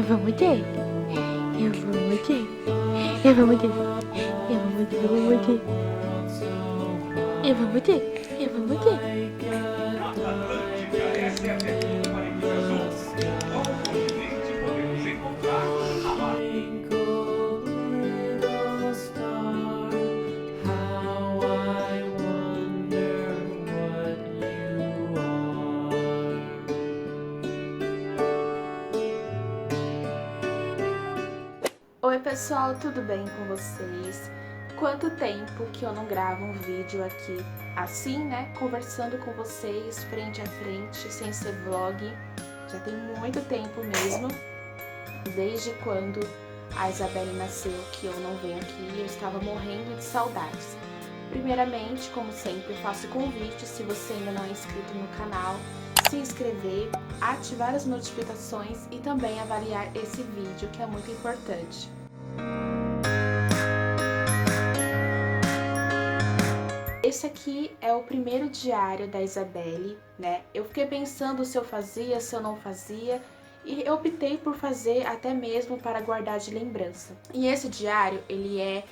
vou morder. Eu vou morder. Eu vou morder. Eu vou morder. Eu vou morder. Eu vou morder. Eu vou morder. Essa é a pergunta para iniciação. Qual continente podemos encontrar a Oi pessoal, tudo bem com vocês? Quanto tempo que eu não gravo um vídeo aqui assim, né? Conversando com vocês frente a frente, sem ser vlog. Já tem muito tempo mesmo. Desde quando a Isabelle nasceu que eu não venho aqui, eu estava morrendo de saudades. Primeiramente, como sempre, eu faço convite, se você ainda não é inscrito no canal, se inscrever, ativar as notificações e também avaliar esse vídeo, que é muito importante. Esse aqui é o primeiro diário da Isabelle, né? Eu fiquei pensando se eu fazia, se eu não fazia, e eu optei por fazer até mesmo para guardar de lembrança. E esse diário, ele é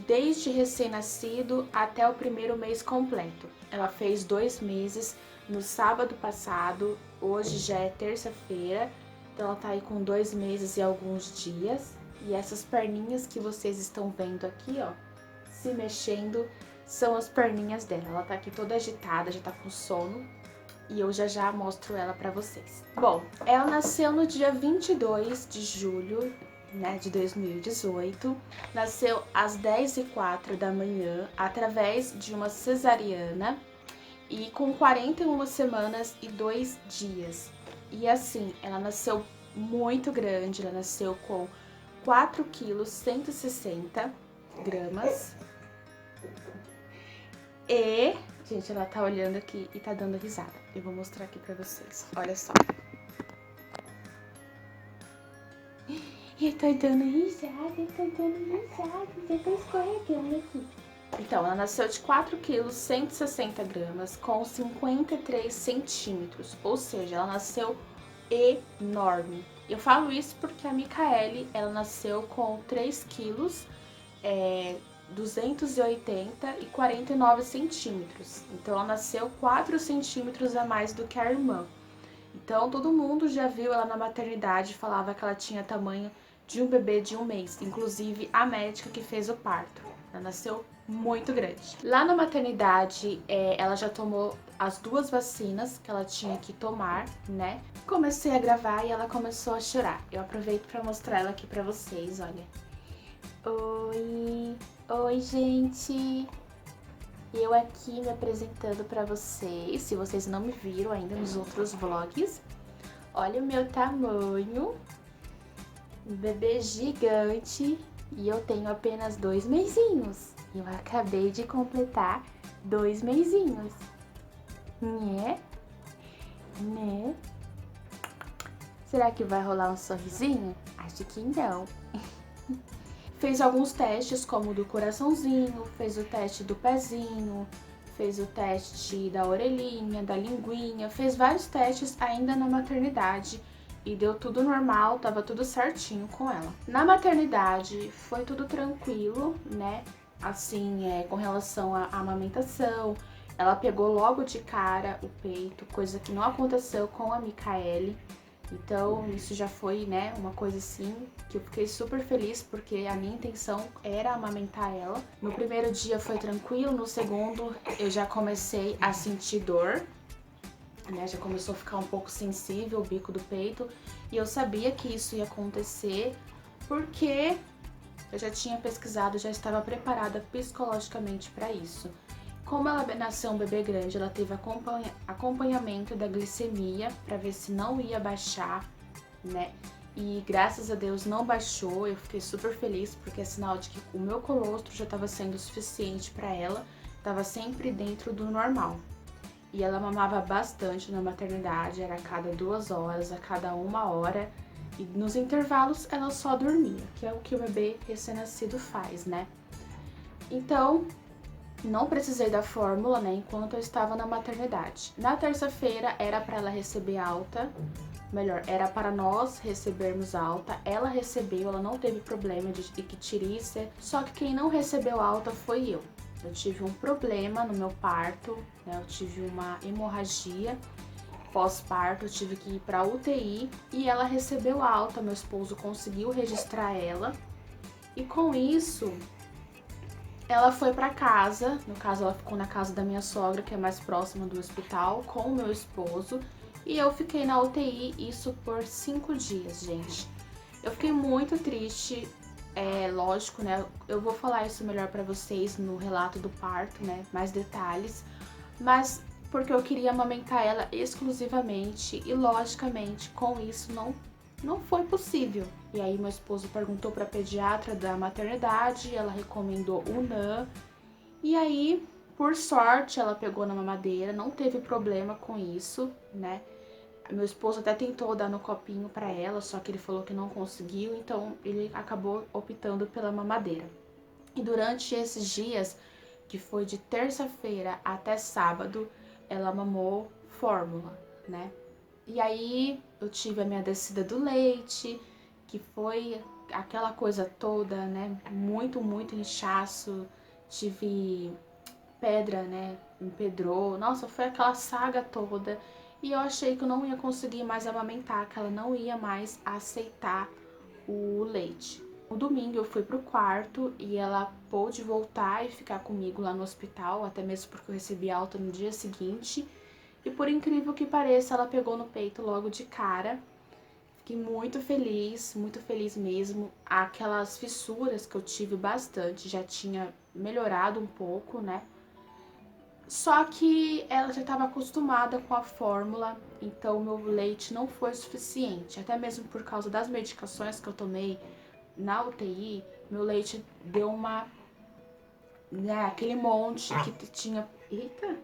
desde recém-nascido até o primeiro mês completo. Ela fez 2 meses no sábado passado, hoje já é terça-feira, então ela tá aí com 2 meses e alguns dias. E essas perninhas que vocês estão vendo aqui, ó, se mexendo, são as perninhas dela. Ela tá aqui toda agitada, já tá com sono. E eu já mostro ela pra vocês. Bom, ela nasceu no dia 22 de julho, né, de 2018. Nasceu às 10h04 da manhã, através de uma cesariana. E com 41 semanas e 2 dias. E assim, ela nasceu muito grande. Ela nasceu com 4 quilos 160 gramas. E, gente, ela tá olhando aqui e tá dando risada. Eu vou mostrar aqui pra vocês. Olha só. Eu tô dando risada, já tô escorregando aqui. Então, ela nasceu de 4 quilos 160 gramas com 53 centímetros. Ou seja, ela nasceu enorme. Eu falo isso porque a Micaele, ela nasceu com 3 quilos 280 e 49 centímetros. Então, ela nasceu 4 centímetros a mais do que a irmã. Então, todo mundo já viu ela na maternidade e falava que ela tinha tamanho de um bebê de 1 mês. Inclusive, a médica que fez o parto. Ela nasceu muito grande. Lá na maternidade, ela já tomou as 2 vacinas que ela tinha que tomar, né? Comecei a gravar e ela começou a chorar. Eu aproveito para mostrar ela aqui para vocês, olha. Oi, gente! Eu aqui me apresentando para vocês, se vocês não me viram ainda nos outros vlogs. Olha o meu tamanho, um bebê gigante, e eu tenho apenas 2 mesinhos. Eu acabei de completar 2 mesinhos. Né? Né? Será que vai rolar um sorrisinho? Acho que não. Fez alguns testes, como o do coraçãozinho, fez o teste do pezinho, fez o teste da orelhinha, da linguinha, fez vários testes ainda na maternidade e deu tudo normal, tava tudo certinho com ela. Na maternidade foi tudo tranquilo, né? Assim, com relação à amamentação, ela pegou logo de cara o peito, coisa que não aconteceu com a Micaele. Então, isso já foi, né, uma coisa assim, que eu fiquei super feliz, porque a minha intenção era amamentar ela. No primeiro dia foi tranquilo, no segundo eu já comecei a sentir dor, né, já começou a ficar um pouco sensível o bico do peito, e eu sabia que isso ia acontecer, porque eu já tinha pesquisado, já estava preparada psicologicamente para isso. Como ela nasceu um bebê grande, ela teve acompanhamento da glicemia para ver se não ia baixar, né? E graças a Deus não baixou, eu fiquei super feliz porque é sinal de que o meu colostro já estava sendo suficiente para ela, estava sempre dentro do normal. E ela mamava bastante na maternidade, era a cada 2 horas, a cada 1 hora, e nos intervalos ela só dormia, que é o que o bebê recém-nascido faz, né? Então, não precisei da fórmula, né, enquanto eu estava na maternidade. Na terça-feira era para ela receber alta, melhor, era para nós recebermos alta. Ela recebeu, ela não teve problema de icterícia, só que quem não recebeu alta foi eu. Eu tive um problema no meu parto, né, eu tive uma hemorragia pós-parto, eu tive que ir para UTI e ela recebeu alta. Meu esposo conseguiu registrar ela e com isso ela foi para casa. No caso, ela ficou na casa da minha sogra, que é mais próxima do hospital, com o meu esposo. E eu fiquei na UTI, isso por 5 dias, gente. Eu fiquei muito triste, lógico, né? Eu vou falar isso melhor pra vocês no relato do parto, né? Mais detalhes. Mas porque eu queria amamentar ela exclusivamente e, logicamente, com isso não foi possível. E aí meu esposo perguntou pra pediatra da maternidade, ela recomendou o NAN. E aí, por sorte, ela pegou na mamadeira, não teve problema com isso, né? Meu esposo até tentou dar no copinho pra ela, só que ele falou que não conseguiu, então ele acabou optando pela mamadeira. E durante esses dias, que foi de terça-feira até sábado, ela mamou fórmula, né? E aí eu tive a minha descida do leite, que foi aquela coisa toda, né? Muito, muito inchaço, tive pedra, né? Empedrou, nossa, foi aquela saga toda. E eu achei que eu não ia conseguir mais amamentar, que ela não ia mais aceitar o leite. No domingo eu fui pro quarto e ela pôde voltar e ficar comigo lá no hospital, até mesmo porque eu recebi alta no dia seguinte. E por incrível que pareça, ela pegou no peito logo de cara. Fiquei muito feliz mesmo. Aquelas fissuras que eu tive bastante já tinha melhorado um pouco, né? Só que ela já estava acostumada com a fórmula, então meu leite não foi suficiente. Até mesmo por causa das medicações que eu tomei na UTI, meu leite deu uma, né, aquele monte que tinha. Eita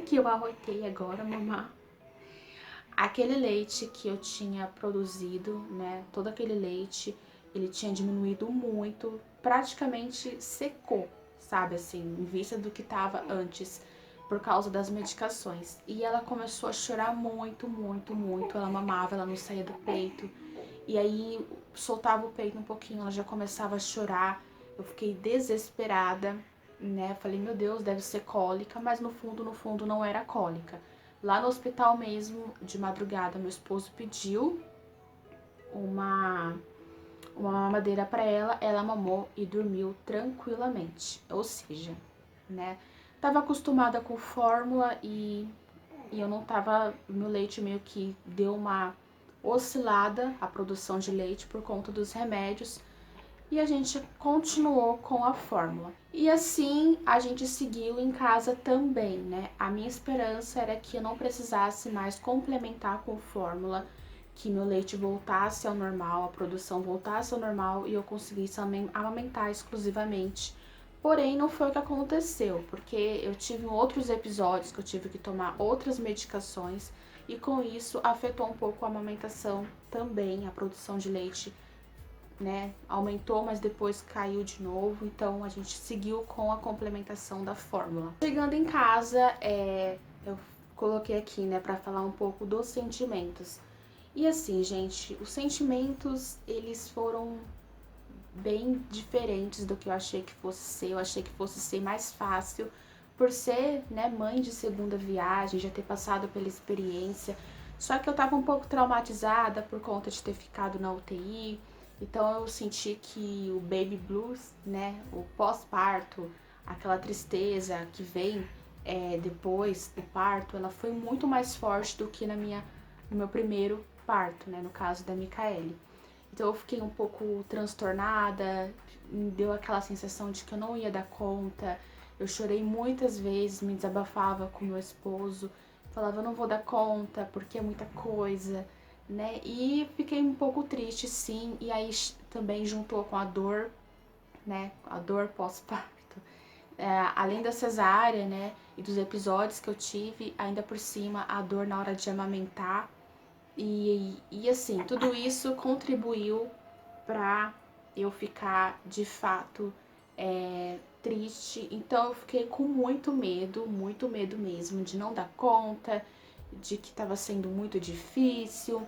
que eu arrotei agora, mamá. Aquele leite que eu tinha produzido, né, todo aquele leite, ele tinha diminuído muito, praticamente secou, sabe, assim, em vista do que tava antes, por causa das medicações. E ela começou a chorar muito, muito, muito. Ela mamava, ela não saía do peito. E aí soltava o peito um pouquinho, ela já começava a chorar. Eu fiquei desesperada, né? Falei, meu Deus, deve ser cólica, mas no fundo não era cólica. Lá no hospital mesmo, de madrugada, meu esposo pediu uma mamadeira para ela, ela mamou e dormiu tranquilamente. Ou seja, né? Tava acostumada com fórmula e eu não tava, meu leite meio que deu uma oscilada a produção de leite por conta dos remédios e a gente continuou com a fórmula. E assim a gente seguiu em casa também, né? A minha esperança era que eu não precisasse mais complementar com fórmula, que meu leite voltasse ao normal, a produção voltasse ao normal e eu conseguisse amamentar exclusivamente. Porém, não foi o que aconteceu, porque eu tive outros episódios que eu tive que tomar outras medicações e com isso afetou um pouco a amamentação também, a produção de leite, né, aumentou, mas depois caiu de novo, então a gente seguiu com a complementação da fórmula. Chegando em casa, eu coloquei aqui, né, pra falar um pouco dos sentimentos. E assim, gente, os sentimentos, eles foram bem diferentes do que eu achei que fosse ser. Eu achei que fosse ser mais fácil, por ser, né, mãe de segunda viagem, já ter passado pela experiência. Só que eu tava um pouco traumatizada por conta de ter ficado na UTI. Então eu senti que o baby blues, né, o pós-parto, aquela tristeza que vem depois do parto, ela foi muito mais forte do que no meu primeiro parto, né, no caso da Micaele. Então eu fiquei um pouco transtornada, me deu aquela sensação de que eu não ia dar conta. Eu chorei muitas vezes, me desabafava com meu esposo, falava eu não vou dar conta porque é muita coisa, né? E fiquei um pouco triste, sim, e aí também juntou com a dor, né? A dor pós-parto. Além da cesárea, né? E dos episódios que eu tive, ainda por cima a dor na hora de amamentar. E assim, tudo isso contribuiu para eu ficar de fato triste. Então eu fiquei com muito medo mesmo de não dar conta, de que tava sendo muito difícil.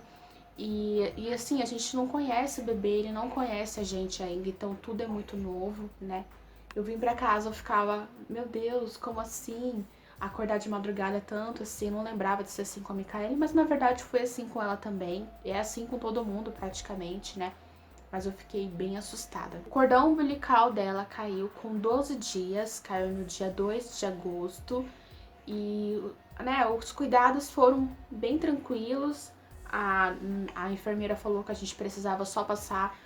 E assim, a gente não conhece o bebê, ele não conhece a gente ainda, então tudo é muito novo, né? Eu vim pra casa, eu ficava, meu Deus, como assim? Acordar de madrugada tanto assim, não lembrava de ser assim com a Micaele, mas na verdade foi assim com ela também. É assim com todo mundo praticamente, né? Mas eu fiquei bem assustada. O cordão umbilical dela caiu com 12 dias, caiu no dia 2 de agosto. E, né, os cuidados foram bem tranquilos. A enfermeira falou que a gente precisava só passar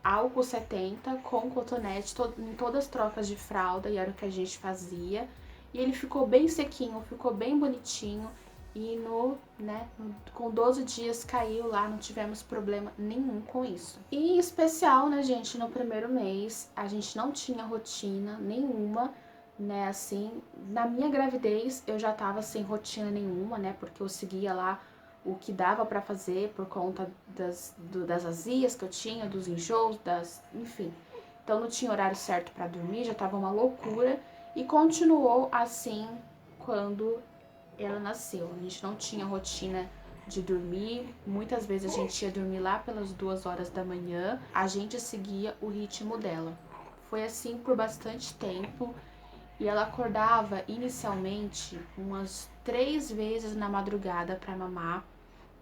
álcool 70 com cotonete em todas as trocas de fralda, e era o que a gente fazia. E ele ficou bem sequinho, ficou bem bonitinho. E com 12 dias caiu lá, não tivemos problema nenhum com isso. E em especial, né, gente, no primeiro mês, a gente não tinha rotina nenhuma, né, assim. Na minha gravidez, eu já tava sem rotina nenhuma, né, porque eu seguia lá o que dava pra fazer por conta das azias que eu tinha, dos enjoos, enfim. Então não tinha horário certo pra dormir, já tava uma loucura. E continuou assim quando ela nasceu. A gente não tinha rotina de dormir, muitas vezes a gente ia dormir lá pelas 2 horas da manhã, a gente seguia o ritmo dela. Foi assim por bastante tempo, e ela acordava inicialmente umas 3 vezes na madrugada para mamar,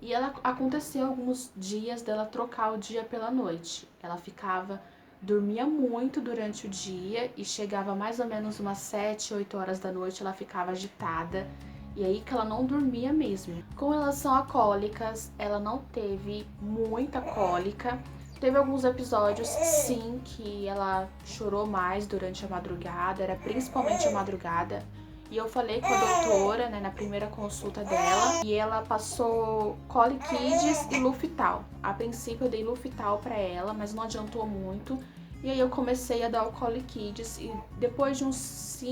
e ela aconteceu alguns dias dela trocar o dia pela noite. Ela dormia muito durante o dia e chegava mais ou menos umas 7, 8 horas da noite, ela ficava agitada. E aí que ela não dormia mesmo. Com relação a cólicas, ela não teve muita cólica. Teve alguns episódios, sim, que ela chorou mais durante a madrugada, era principalmente a madrugada. E eu falei com a doutora, né, na primeira consulta dela, e ela passou Colikids e Lufital. A princípio eu dei Lufital pra ela, mas não adiantou muito. E aí eu comecei a dar o Colikids e depois de uns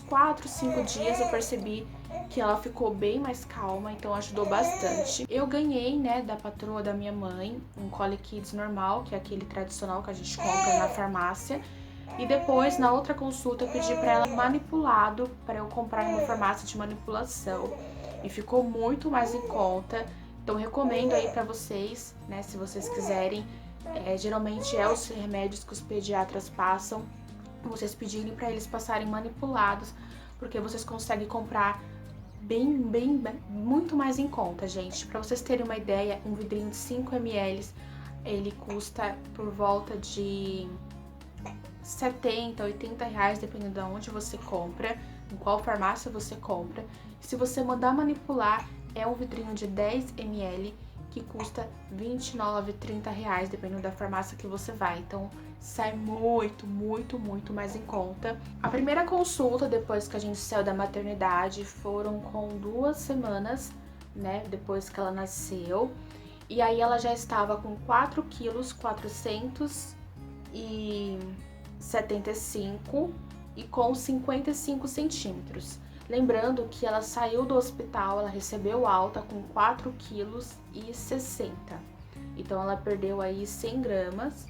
4, 5 dias eu percebi que ela ficou bem mais calma, então ajudou bastante. Eu ganhei, né, da patroa da minha mãe, um Colikids normal, que é aquele tradicional que a gente compra na farmácia. E depois, na outra consulta, eu pedi pra ela manipulado, pra eu comprar em uma farmácia de manipulação. E ficou muito mais em conta. Então recomendo aí pra vocês, né, se vocês quiserem. Geralmente é os remédios que os pediatras passam, vocês pedirem pra eles passarem manipulados, porque vocês conseguem comprar muito mais em conta, gente. Pra vocês terem uma ideia, um vidrinho de 5 ml, ele custa por volta de 70, 80 reais, dependendo de onde você compra, em qual farmácia você compra. Se você mandar manipular, é um vidrinho de 10 ml que custa 29, 30 reais, dependendo da farmácia que você vai. Então, sai muito mais em conta. A primeira consulta, depois que a gente saiu da maternidade, foram com 2 semanas, né, depois que ela nasceu. E aí ela já estava com 4 quilos 475 e com 55 centímetros. Lembrando que ela saiu do hospital, ela recebeu alta com 4 quilos e 60. Então ela perdeu aí 100 gramas,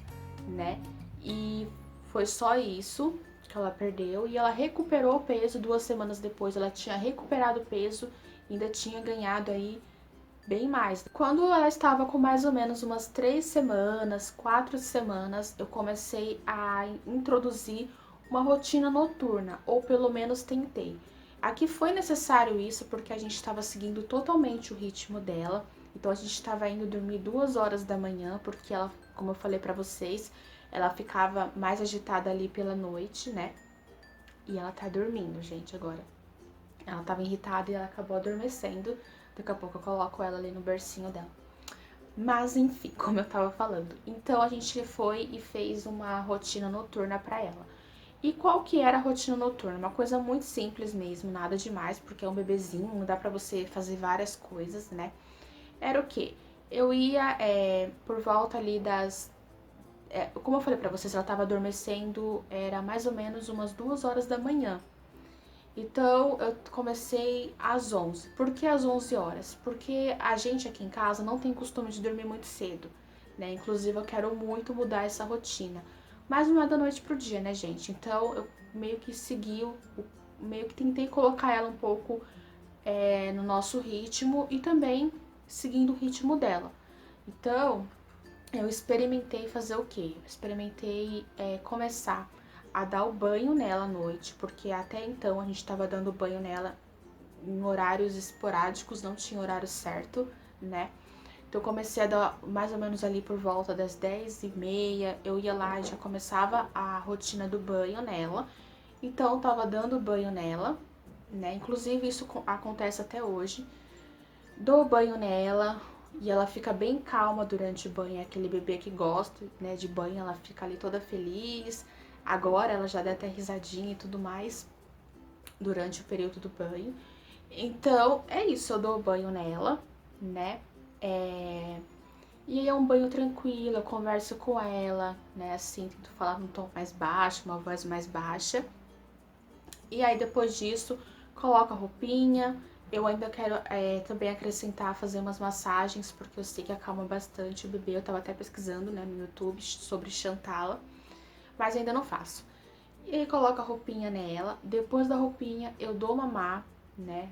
né? E foi só isso que ela perdeu. E ela recuperou o peso 2 semanas depois. Ela tinha recuperado o peso e ainda tinha ganhado aí bem mais. Quando ela estava com mais ou menos umas 3 semanas, 4 semanas, eu comecei a introduzir uma rotina noturna, ou pelo menos tentei. Aqui foi necessário isso porque a gente estava seguindo totalmente o ritmo dela. Então a gente estava indo dormir 2 horas da manhã, porque ela, como eu falei pra vocês, ela ficava mais agitada ali pela noite, né? E ela tá dormindo, gente, agora. Ela tava irritada e ela acabou adormecendo. Daqui a pouco eu coloco ela ali no bercinho dela. Mas enfim, como eu tava falando. Então a gente foi e fez uma rotina noturna pra ela. E qual que era a rotina noturna? Uma coisa muito simples mesmo, nada demais, porque é um bebezinho, não dá pra você fazer várias coisas, né? Era o quê? Eu ia por volta ali como eu falei pra vocês, ela tava adormecendo, era mais ou menos umas 2 horas da manhã. Então, eu comecei às 11. Por que às 11 horas? Porque a gente aqui em casa não tem costume de dormir muito cedo, né? Inclusive, eu quero muito mudar essa rotina. Mas não é da noite pro dia, né, gente? Então eu meio que meio que tentei colocar ela um pouco no nosso ritmo e também seguindo o ritmo dela. Então, eu experimentei fazer o quê? Eu experimentei começar a dar o banho nela à noite, porque até então a gente estava dando banho nela em horários esporádicos, não tinha horário certo, né? Então eu comecei a dar mais ou menos ali por volta das 10h30, eu ia lá e já começava a rotina do banho nela. Então eu tava dando banho nela, né? Inclusive isso acontece até hoje. Dou banho nela e ela fica bem calma durante o banho. É aquele bebê que gosta, né, de banho, ela fica ali toda feliz. Agora ela já dá até risadinha e tudo mais durante o período do banho. Então é isso, eu dou banho nela, né? E aí é um banho tranquilo, eu converso com ela, né? Assim, tento falar num tom mais baixo, uma voz mais baixa. E aí depois disso, coloco a roupinha. Eu ainda quero também acrescentar, fazer umas massagens, porque eu sei que acalma bastante o bebê. Eu tava até pesquisando, né, no YouTube sobre Chantala, mas ainda não faço. E aí coloco a roupinha nela. Depois da roupinha eu dou mamar, né?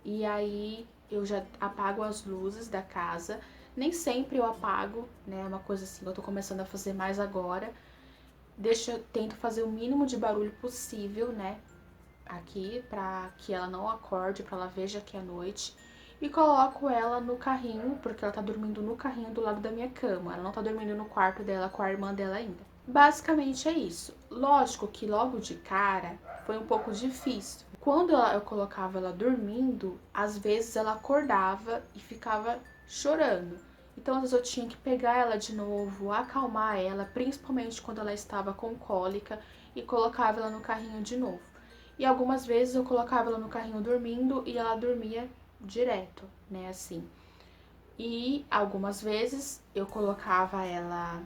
E aí eu já apago as luzes da casa. Nem sempre eu apago, né? É uma coisa assim que eu tô começando a fazer mais agora. Tento fazer o mínimo de barulho possível, né? Aqui, pra que ela não acorde, pra ela veja que é noite. E coloco ela no carrinho, porque ela tá dormindo no carrinho do lado da minha cama. Ela não tá dormindo no quarto dela com a irmã dela ainda. Basicamente é isso. Lógico que logo de cara foi um pouco difícil. Quando eu colocava ela dormindo, às vezes ela acordava e ficava chorando. Então, às vezes eu tinha que pegar ela de novo, acalmar ela, principalmente quando ela estava com cólica, e colocava ela no carrinho de novo. E algumas vezes eu colocava ela no carrinho dormindo e ela dormia direto, né, assim. E algumas vezes eu colocava ela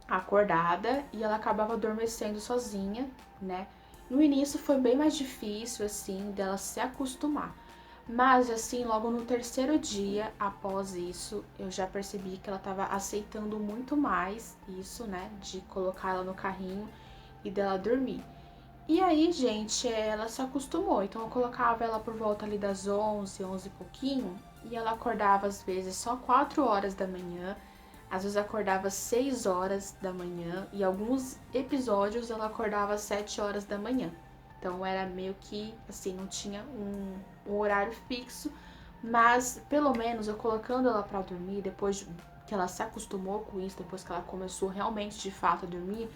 acordada e ela acabava adormecendo sozinha, né. No início foi bem mais difícil, assim, dela se acostumar. Mas, assim, logo no terceiro dia após isso, eu já percebi que ela estava aceitando muito mais isso, né, de colocar ela no carrinho e dela dormir. E aí, gente, ela se acostumou. Então, eu colocava ela por volta ali das 11, 11 e pouquinho, e ela acordava às vezes só 4 horas da manhã, às vezes acordava 6 horas da manhã, e alguns episódios ela acordava às 7 horas da manhã. Então era meio que, assim, não tinha um horário fixo, mas pelo menos eu colocando ela pra dormir, depois que ela se acostumou com isso, depois que ela começou realmente de fato a dormir,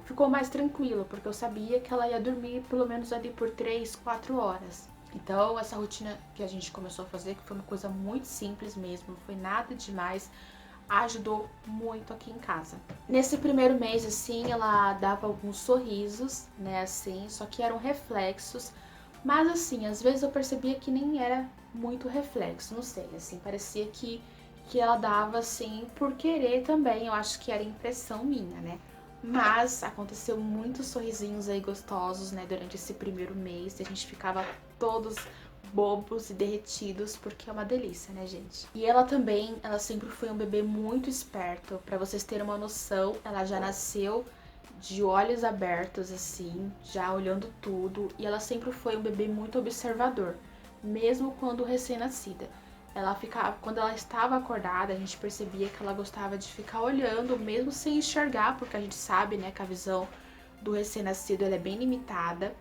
ficou mais tranquila, porque eu sabia que ela ia dormir pelo menos ali por 3, 4 horas. Então essa rotina que a gente começou a fazer, que foi uma coisa muito simples mesmo, não foi nada demais, ajudou muito aqui em casa. Nesse primeiro mês, assim, ela dava alguns sorrisos, né, assim, só que eram reflexos, mas assim, às vezes eu percebia que nem era muito reflexo, não sei, assim, parecia que ela dava, assim, por querer também, eu acho que era impressão minha, né. Mas aconteceu muitos sorrisinhos aí gostosos, né, durante esse primeiro mês, e a gente ficava todos bobos e derretidos, porque é uma delícia, né, gente? E ela também, ela sempre foi um bebê muito esperto. Pra vocês terem uma noção, ela já nasceu de olhos abertos, assim, já olhando tudo. E ela sempre foi um bebê muito observador, mesmo quando recém-nascida. Quando ela estava acordada, a gente percebia que ela gostava de ficar olhando, mesmo sem enxergar, porque a gente sabe, né, que a visão do recém-nascido ela é bem limitada.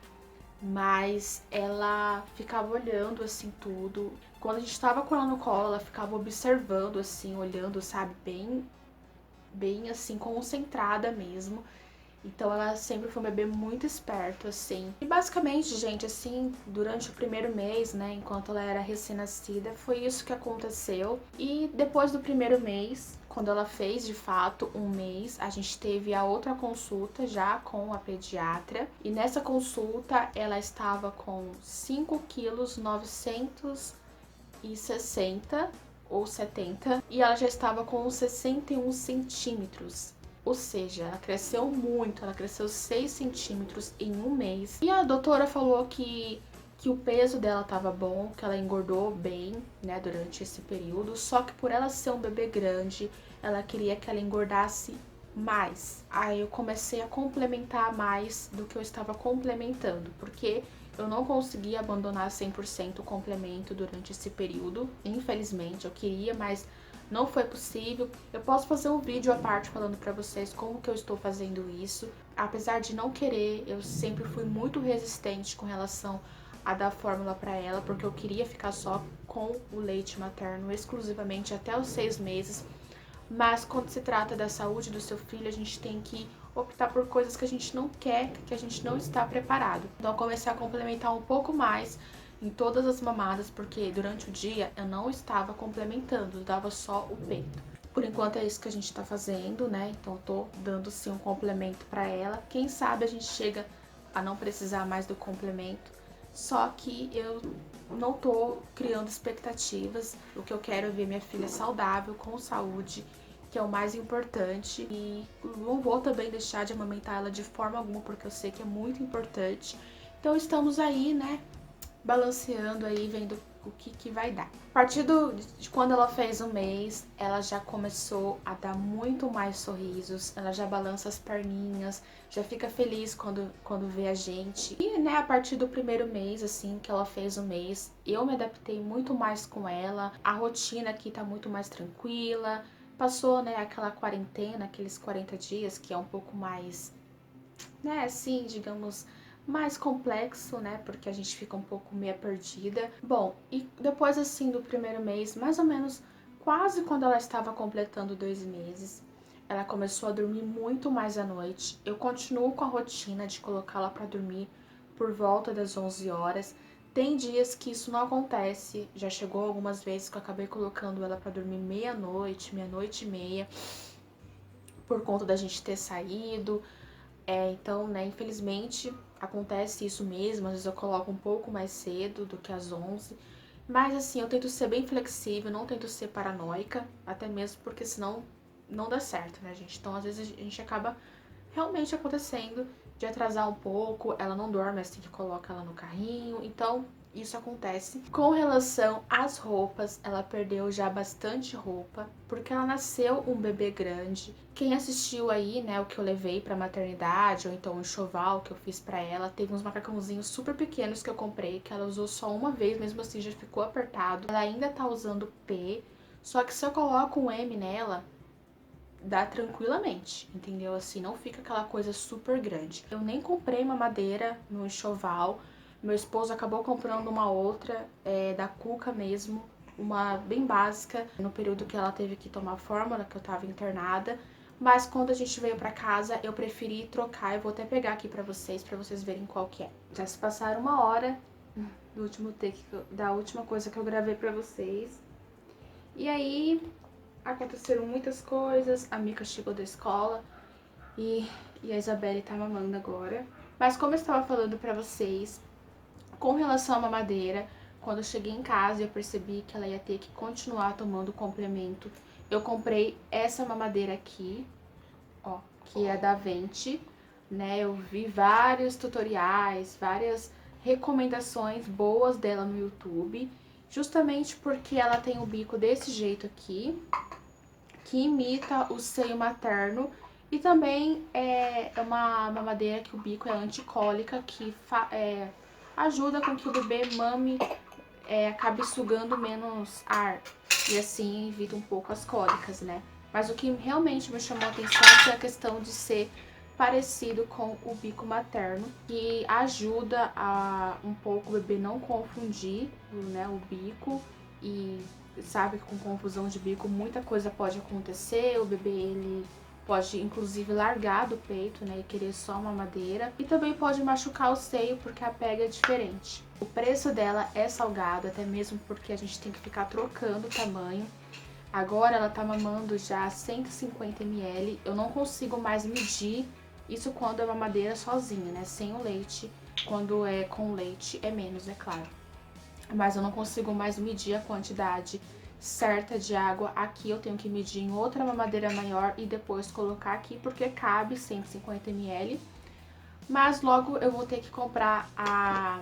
Mas ela ficava olhando, assim, tudo. Quando a gente tava com ela no colo, ela ficava observando, assim, olhando, sabe? Bem assim, concentrada mesmo. Então ela sempre foi um bebê muito esperto, assim. E basicamente, gente, assim, durante o primeiro mês, né, enquanto ela era recém-nascida, foi isso que aconteceu. E depois do primeiro mês, quando ela fez de fato um mês, a gente teve a outra consulta já com a pediatra. E nessa consulta ela estava com 5 quilos 960 ou 70 e ela já estava com 61 centímetros. Ou seja, ela cresceu muito, ela cresceu 6 centímetros em um mês. E a doutora falou que o peso dela estava bom, que ela engordou bem, né, durante esse período. Só que por ela ser um bebê grande, ela queria que ela engordasse Mas aí eu comecei a complementar mais do que eu estava complementando, porque eu não consegui abandonar 100% o complemento durante esse período. Infelizmente, eu queria, mas não foi possível. Eu posso fazer um vídeo à parte falando pra vocês como que eu estou fazendo isso. Apesar de não querer, eu sempre fui muito resistente com relação a dar fórmula pra ela, porque eu queria ficar só com o leite materno exclusivamente até os 6 meses. Mas quando se trata da saúde do seu filho, a gente tem que optar por coisas que a gente não quer, que a gente não está preparado. Então eu comecei a complementar um pouco mais em todas as mamadas, porque durante o dia eu não estava complementando, eu dava só o peito. Por enquanto é isso que a gente tá fazendo, né? Então eu tô dando sim um complemento pra ela. Quem sabe a gente chega a não precisar mais do complemento. Só que eu não tô criando expectativas. O que eu quero é ver minha filha saudável, com saúde, que é o mais importante. E não vou também deixar de amamentar ela de forma alguma, porque eu sei que é muito importante. Então estamos aí, né, balanceando aí, vendo o que vai dar. A partir de quando ela fez 1 mês, ela já começou a dar muito mais sorrisos, ela já balança as perninhas, já fica feliz quando vê a gente. E, né, a partir do 1º mês, assim, que ela fez 1 mês, eu me adaptei muito mais com ela, a rotina aqui tá muito mais tranquila, passou, né, aquela quarentena, aqueles 40 dias, que é um pouco mais, né, assim, digamos, mais complexo, né, porque a gente fica um pouco meio perdida. Bom, e depois, assim, do 1º mês, mais ou menos, quase quando ela estava completando 2 meses, ela começou a dormir muito mais à noite. Eu continuo com a rotina de colocá-la para dormir por volta das 11 horas. Tem dias que isso não acontece, já chegou algumas vezes que eu acabei colocando ela para dormir meia-noite, meia-noite e meia, por conta da gente ter saído. Então, né, infelizmente acontece isso mesmo, às vezes eu coloco um pouco mais cedo do que às 11, mas assim, eu tento ser bem flexível, não tento ser paranoica, até mesmo porque senão não dá certo, né, gente? Então, às vezes a gente acaba realmente acontecendo de atrasar um pouco, ela não dorme assim que coloca ela no carrinho, então isso acontece. Com relação às roupas, ela perdeu já bastante roupa, porque ela nasceu um bebê grande. Quem assistiu aí, né, o que eu levei pra maternidade, ou então o enxoval que eu fiz pra ela, teve uns macacãozinhos super pequenos que eu comprei, que ela usou só uma vez, mesmo assim já ficou apertado. Ela ainda tá usando P, só que se eu coloco um M nela, dá tranquilamente, entendeu? Assim, não fica aquela coisa super grande. Eu nem comprei mamadeira no enxoval. Meu esposo acabou comprando uma outra, da Cuca mesmo, uma bem básica, no período que ela teve que tomar fórmula, que eu tava internada. Mas quando a gente veio pra casa, eu preferi trocar. Eu vou até pegar aqui pra vocês verem qual que é. Já se passaram 1 hora do último take, da última coisa que eu gravei pra vocês. E aí, aconteceram muitas coisas, a Mica chegou da escola e a Isabelle tá mamando agora. Mas como eu estava falando pra vocês, com relação à mamadeira, quando eu cheguei em casa e eu percebi que ela ia ter que continuar tomando complemento, eu comprei essa mamadeira aqui, ó, que é da Venti, né? Eu vi vários tutoriais, várias recomendações boas dela no YouTube, justamente porque ela tem o bico desse jeito aqui, que imita o seio materno, e também é uma mamadeira que o bico é anticólica, que ajuda com que o bebê mame, acabe sugando menos ar, e assim evita um pouco as cólicas, né? Mas o que realmente me chamou a atenção foi a questão de ser parecido com o bico materno, que ajuda a um pouco o bebê não confundir, né, o bico. E sabe que com confusão de bico muita coisa pode acontecer, o bebê ele pode inclusive largar do peito, né, e querer só uma mamadeira, e também pode machucar o seio porque a pega é diferente. O preço dela é salgado, até mesmo porque a gente tem que ficar trocando o tamanho. Agora ela tá mamando já 150 ml, eu não consigo mais medir isso quando é mamadeira sozinha, né, sem o leite. Quando é com leite é menos, é claro. Mas eu não consigo mais medir a quantidade certa de água. Aqui eu tenho que medir em outra mamadeira maior e depois colocar aqui, porque cabe 150 ml. Mas logo eu vou ter que comprar a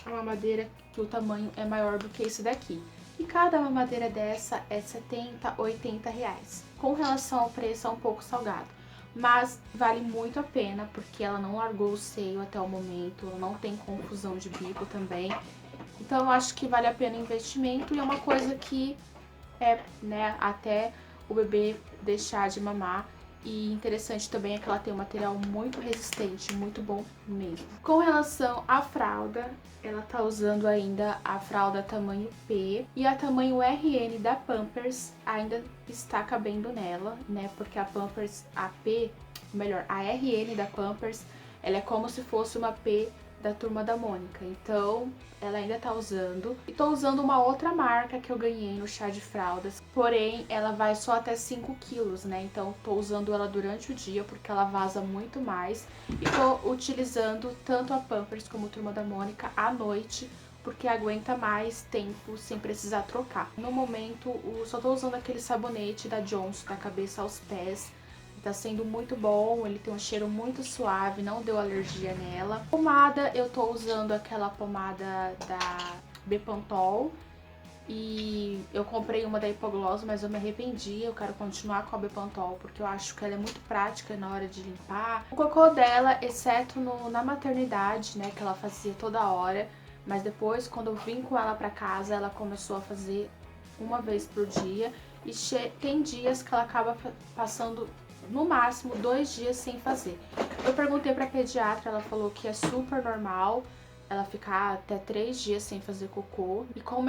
mamadeira que o tamanho é maior do que esse daqui. E cada mamadeira dessa é 70, 80 reais. Com relação ao preço é um pouco salgado. mas vale muito a pena porque ela não largou o seio até o momento, não tem confusão de bico também. Então eu acho que vale a pena o investimento e é uma coisa que é, né, até o bebê deixar de mamar. E interessante também é que ela tem um material muito resistente, muito bom mesmo. Com relação à fralda, ela tá usando ainda a fralda tamanho P e a tamanho RN da Pampers ainda está cabendo nela, né? Porque a Pampers, a RN da Pampers, ela é como se fosse uma P da Turma da Mônica, então ela ainda tá usando. E tô usando uma outra marca que eu ganhei no chá de fraldas, porém ela vai só até 5 quilos, né? Então tô usando ela durante o dia porque ela vaza muito mais. E tô utilizando tanto a Pampers como a Turma da Mônica à noite, porque aguenta mais tempo sem precisar trocar. No momento, só tô usando aquele sabonete da Johnson, da cabeça aos pés. Tá sendo muito bom, ele tem um cheiro muito suave, não deu alergia nela. Pomada, eu tô usando aquela pomada da Bepantol. E eu comprei uma da Hipogloss, mas eu me arrependi, eu quero continuar com a Bepantol, porque eu acho que ela é muito prática na hora de limpar. O cocô dela, exceto na maternidade, né, que ela fazia toda hora, mas depois, quando eu vim com ela pra casa, ela começou a fazer uma vez por dia. E tem dias que ela acaba passando no máximo 2 dias sem fazer. Eu perguntei pra pediatra, ela falou que é super normal ela ficar até 3 dias sem fazer cocô. E como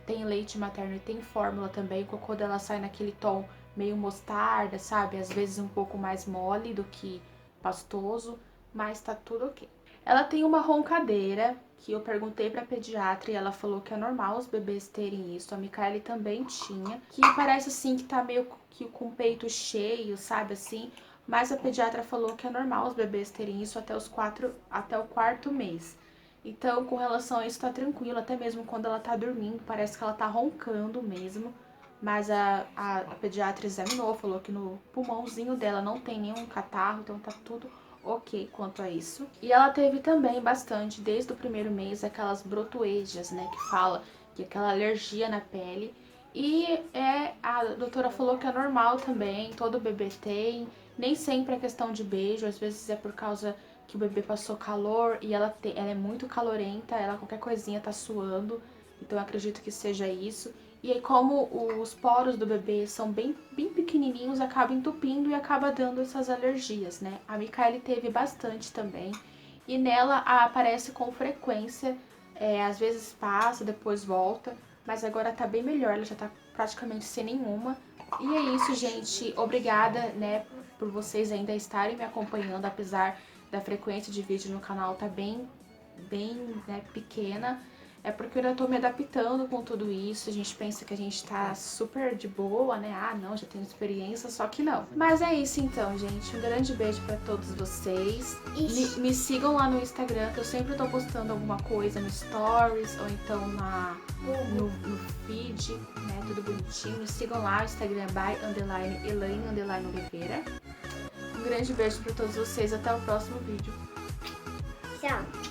tem leite materno e tem fórmula também, o cocô dela sai naquele tom meio mostarda, sabe? Às vezes um pouco mais mole do que pastoso, mas tá tudo ok. Ela tem uma roncadeira, que eu perguntei pra pediatra e ela falou que é normal os bebês terem isso. A Micaele também tinha, que parece assim que tá meio que com o peito cheio, sabe assim? Mas a pediatra falou que é normal os bebês terem isso até o 4º mês. Então, com relação a isso, tá tranquilo, até mesmo quando ela tá dormindo, parece que ela tá roncando mesmo. Mas a pediatra examinou, falou que no pulmãozinho dela não tem nenhum catarro, então tá tudo ok quanto a isso. E ela teve também bastante, desde o 1º mês, aquelas brotoejas, né, que fala que é aquela alergia na pele. E a doutora falou que é normal também, todo bebê tem, nem sempre é questão de beijo, às vezes é por causa que o bebê passou calor e ela é muito calorenta, ela qualquer coisinha tá suando, então eu acredito que seja isso. E aí, como os poros do bebê são bem pequenininhos, acaba entupindo e acaba dando essas alergias, né? A Micaele teve bastante também. E nela aparece com frequência, às vezes passa, depois volta. Mas agora tá bem melhor, ela já tá praticamente sem nenhuma. E é isso, gente. Obrigada, né, por vocês ainda estarem me acompanhando, apesar da frequência de vídeo no canal tá bem né, pequena. É porque eu ainda tô me adaptando com tudo isso, a gente pensa que a gente tá super de boa, né? Ah, não, já tenho experiência, só que não. Mas é isso então, gente. Um grande beijo pra todos vocês. Me sigam lá no Instagram, que eu sempre tô postando alguma coisa no Stories, ou então no feed, né? Tudo bonitinho. Me sigam lá, o Instagram by _Elaine_Oliveira. Um grande beijo pra todos vocês, até o próximo vídeo. Tchau.